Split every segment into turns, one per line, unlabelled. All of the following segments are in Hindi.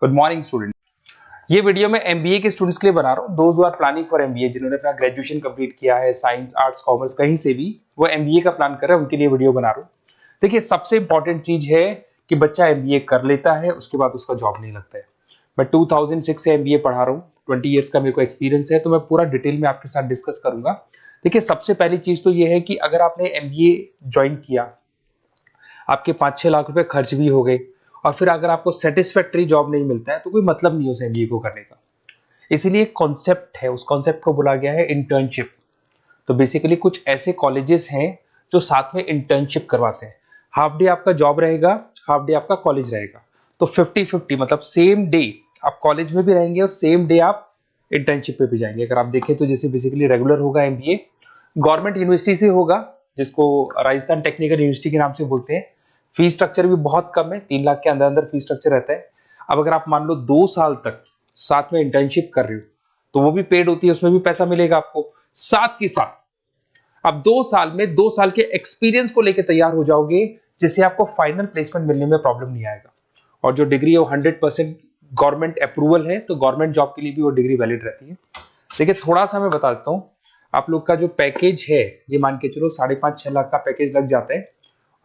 Good morning student. ये वीडियो मैं एमबीए के स्टूडेंट्स के लिए बना रहा हूँ। Those who are planning for MBA, जिन्होंने अपना ग्रेजुएशन कंप्लीट किया है, साइंस आर्ट्स कॉमर्स कहीं से भी, वो एमबीए का प्लान कर रहे हैं, उनके लिए वीडियो बना रहा हूँ। देखिए, सबसे इंपॉर्टेंट चीज है कि बच्चा एमबीए कर लेता है, उसके बाद उसका जॉब नहीं लगता है। मैं 2006 से एमबीए पढ़ा रहा हूँ, 20 ईयर्स का मेरे को एक्सपीरियंस है, तो मैं पूरा डिटेल में आपके साथ डिस्कस करूंगा। देखिए, सबसे पहली चीज तो ये है कि अगर आपने एमबीए ज्वाइन किया, आपके 5-6 लाख रुपए खर्च भी हो गए, और फिर अगर आपको सेटिस्फैक्टरी जॉब नहीं मिलता है, तो कोई मतलब नहीं है उस एमबीए को करने का। इसीलिए कॉन्सेप्ट है, उस कॉन्सेप्ट को बोला गया है इंटर्नशिप। तो बेसिकली कुछ ऐसे कॉलेजेस हैं जो साथ में इंटर्नशिप करवाते हैं। हाफ डे आपका जॉब रहेगा, हाफ डे आपका कॉलेज रहेगा। तो 50-50, मतलब सेम डे आप कॉलेज में भी रहेंगे और सेम डे आप इंटर्नशिप पे भी जाएंगे। अगर आप देखें तो जैसे बेसिकली रेगुलर होगा एमबीए, गवर्नमेंट यूनिवर्सिटी से होगा, जिसको राजस्थान टेक्निकल यूनिवर्सिटी के नाम से बोलते हैं। फीस स्ट्रक्चर भी बहुत कम है, 3 लाख के अंदर अंदर फीस स्ट्रक्चर रहता है। अब अगर आप मान लो 2 साल तक साथ में इंटर्नशिप कर रहे हो, तो वो भी पेड होती है, उसमें भी पैसा मिलेगा आपको। साथ के साथ अब 2 साल में 2 साल के एक्सपीरियंस को लेकर तैयार हो जाओगे, जिससे आपको फाइनल प्लेसमेंट मिलने में प्रॉब्लम नहीं आएगा। और जो डिग्री है वो 100% गवर्नमेंट अप्रूवल है, तो गवर्नमेंट जॉब के लिए भी वो डिग्री वैलिड रहती है। देखिए, थोड़ा सा मैं बता देता हूँ। आप लोग का जो पैकेज है, ये मान के चलो 5.5-6 लाख का पैकेज लग जाता है,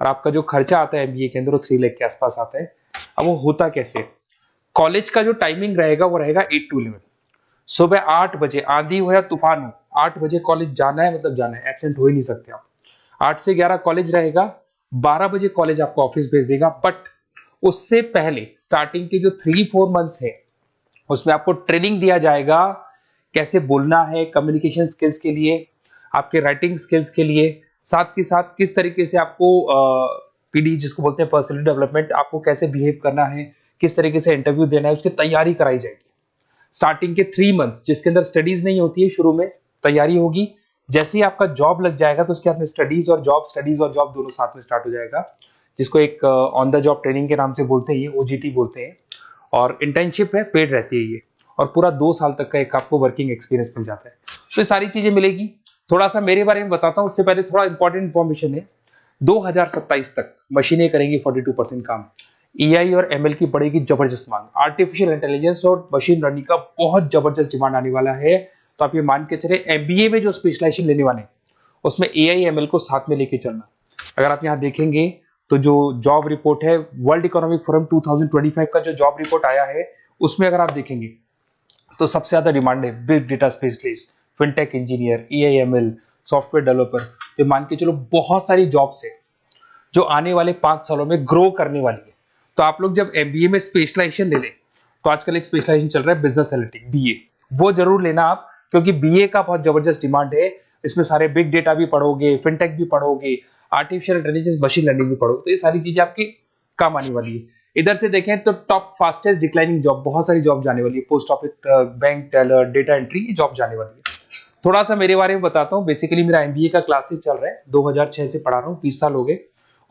और आपका जो खर्चा आता है एमबीए के अंदर वो 3 लाख के आसपास आता है। अब वो होता कैसे? कॉलेज का जो टाइमिंग रहेगा वो रहेगा 8 to 11। सुबह 8 बजे, आंधी हो या तूफान हो, 8 बजे कॉलेज जाना है, मतलब जाना है, एब्सेंट हो ही नहीं सकते आप। 8 से 11 कॉलेज रहेगा, 12 बजे कॉलेज आपको ऑफिस भेज देगा। बट उससे पहले स्टार्टिंग के जो 3-4 मंथ्स है, उसमें आपको ट्रेनिंग दिया जाएगा, कैसे बोलना है, कम्युनिकेशन स्किल्स के लिए, आपके राइटिंग स्किल्स के लिए, साथ के साथ किस तरीके से आपको पीडी जिसको बोलते हैं पर्सनल डेवलपमेंट, आपको कैसे बिहेव करना है, किस तरीके से इंटरव्यू देना है, उसकी तैयारी कराई जाएगी। स्टार्टिंग के 3 मंथ्स जिसके अंदर स्टडीज नहीं होती है, शुरू में तैयारी होगी। जैसे ही आपका जॉब लग जाएगा, तो उसके बाद स्टडीज और जॉब दोनों साथ में स्टार्ट हो जाएगा, जिसको एक ऑन द जॉब ट्रेनिंग के नाम से बोलते हैं, ये ओजीटी बोलते हैं। और इंटर्नशिप है, पेड रहती है ये, और पूरा 2 साल तक का एक आपको वर्किंग एक्सपीरियंस मिल जाता है। तो ये सारी चीजें मिलेगी। थोड़ा सा मेरे बारे में बताता हूँ, उससे पहले थोड़ा इंपॉर्टेंट इंफॉर्मेशन है। 2027 तक मशीनें करेंगी 42% काम। एआई और एमएल की पड़ेगी जबरदस्त मांग। आर्टिफिशियल इंटेलिजेंस और मशीन लर्निंग का बहुत जबरदस्त डिमांड आने वाला है। तो आप ये मान के चले, एमबीए में जो स्पेशलाइजेशन लेने वाले हैं, उसमें एआई एमएल को साथ में लेके चलना। अगर आप यहाँ देखेंगे तो जो जॉब रिपोर्ट है, वर्ल्ड इकोनॉमिक फोरम 2025 का जो जॉब रिपोर्ट आया है, उसमें अगर आप देखेंगे तो सबसे ज्यादा डिमांड है big data specialist, fintech engineer, AIML, software developer. तो मान के चलो बहुत सारी जॉब्स है जो आने वाले 5 सालों में ग्रो करने वाली है। तो आप लोग जब एमबीए में स्पेशलाइजेशन ले लें, तो आजकल एक स्पेशलाइजेशन चल रहा है बिजनेस एनालिटिक्स, बीए, वो जरूर लेना आप, क्योंकि बीए का बहुत जबरदस्त डिमांड है। इसमें सारे बिग डेटा भी पढ़ोगे, फिनटेक भी पढ़ोगे, आर्टिफिशियल इंटेलिजेंस, मशीन लर्निंग भी पढ़ोगे, तो ये सारी चीजें आपकी काम आने वाली है। इधर से देखें तो टॉप फास्टेस्ट डिक्लाइनिंग जॉब, बहुत सारी जॉब जाने वाली है, post office, bank teller, data entry, ये जॉब जाने वाली है। थोड़ा सा मेरे बारे में बताता हूँ। बेसिकली मेरा एमबीए का क्लासेस चल रहा है, 2006 से पढ़ा रहा हूँ, 20 साल हो गए।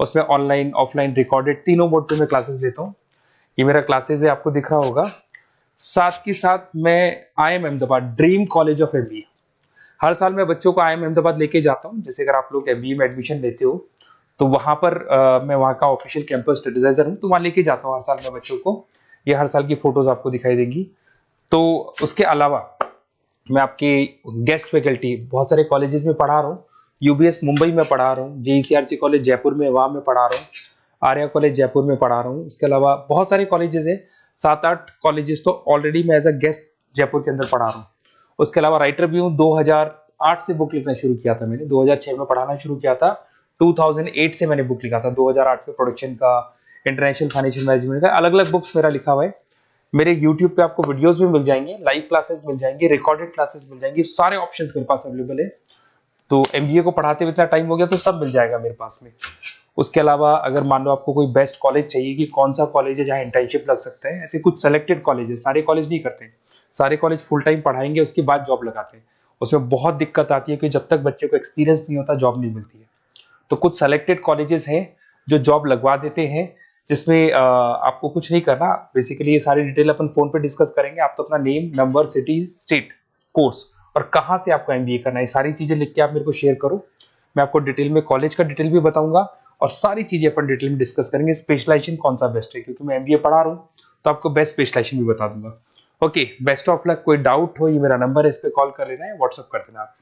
उसमें ऑनलाइन, ऑफलाइन, रिकॉर्डेड, तीनों मोड पे मैं क्लासेस लेता हूँ। ये मेरा क्लासेस है, आपको दिख रहा होगा। साथ के साथ मैं IIM Ahmedabad, dream college of MBA, हर साल मैं बच्चों को आईएम अहमदाबाद लेके जाता हूँ। जैसे अगर आप लोग एमबीए में एडमिशन लेते हो, तो वहां पर मैं वहां का ऑफिशियल कैंपस एडवाइजर हूँ, तो वहां लेके जाता हूँ हर साल मैं बच्चों को। ये हर साल की फोटोज आपको दिखाई देंगी। तो उसके अलावा मैं आपके गेस्ट फैकल्टी बहुत सारे कॉलेजेस में पढ़ा रहा हूँ। यूबीएस मुंबई में पढ़ा रहा हूँ, जेईसीआरसी कॉलेज जयपुर में, वहां में पढ़ा रहा हूँ, आर्या कॉलेज जयपुर में पढ़ा रहा हूँ। इसके अलावा बहुत सारे कॉलेजेस है, 7-8 कॉलेजेस तो ऑलरेडी मैं एज अ गेस्ट जयपुर के अंदर पढ़ा रहा हूँ। उसके अलावा राइटर भी हूँ। 2008 से बुक लिखना शुरू किया था मैंने, 2006 में पढ़ाना शुरू किया था, 2008 से मैंने बुक लिखा था, 2008 में प्रोडक्शन का, इंटरनेशनल फाइनेंशियल मैनेजमेंट का, अलग अलग बुक्स मेरा लिखा हुआ है। मेरे YouTube पे आपको वीडियोस भी मिल जाएंगे, लाइव क्लासेस मिल जाएंगे, रिकॉर्डेड क्लासेस मिल जाएंगे, सारे ऑप्शंस मेरे पास अवेलेबल है। तो एमबीए को पढ़ाते हुए इतना टाइम हो गया, तो सब मिल जाएगा मेरे पास में। उसके अलावा अगर मान लो आपको कोई बेस्ट कॉलेज चाहिए कि कौन सा कॉलेज है जहाँ इंटर्नशिप लग सकता है, ऐसे कुछ सेलेक्टेड कॉलेज है, सारे कॉलेज नहीं करते हैं। सारे कॉलेज फुल टाइम पढ़ाएंगे, उसके बाद जॉब लगाते हैं। उसमें बहुत दिक्कत आती है कि जब तक बच्चे को एक्सपीरियंस नहीं होता, जॉब नहीं मिलती है। तो कुछ सेलेक्टेड कॉलेजेस हैं जो जॉब लगवा देते हैं, जिसमें आपको कुछ नहीं करना। बेसिकली ये सारी डिटेल अपन फोन पे डिस्कस करेंगे। आप तो अपना name, number, city, state, course और कहाँ से आपको एमबीए करना है, सारी चीजें लिख के आप मेरे को शेयर करो। मैं आपको डिटेल में कॉलेज का डिटेल भी बताऊंगा, और सारी चीजें अपन डिटेल में डिस्कस करेंगे। स्पेशलाइजेशन कौन सा बेस्ट है, क्योंकि मैं एमबीए पढ़ा रहा हूँ, तो आपको बेस्ट स्पेशलाइजेशन भी बता दूंगा। Okay, best of luck. कोई डाउट हो, ये मेरा नंबर है, इस पे कॉल कर लेना है, व्हाट्सअप कर देना आप।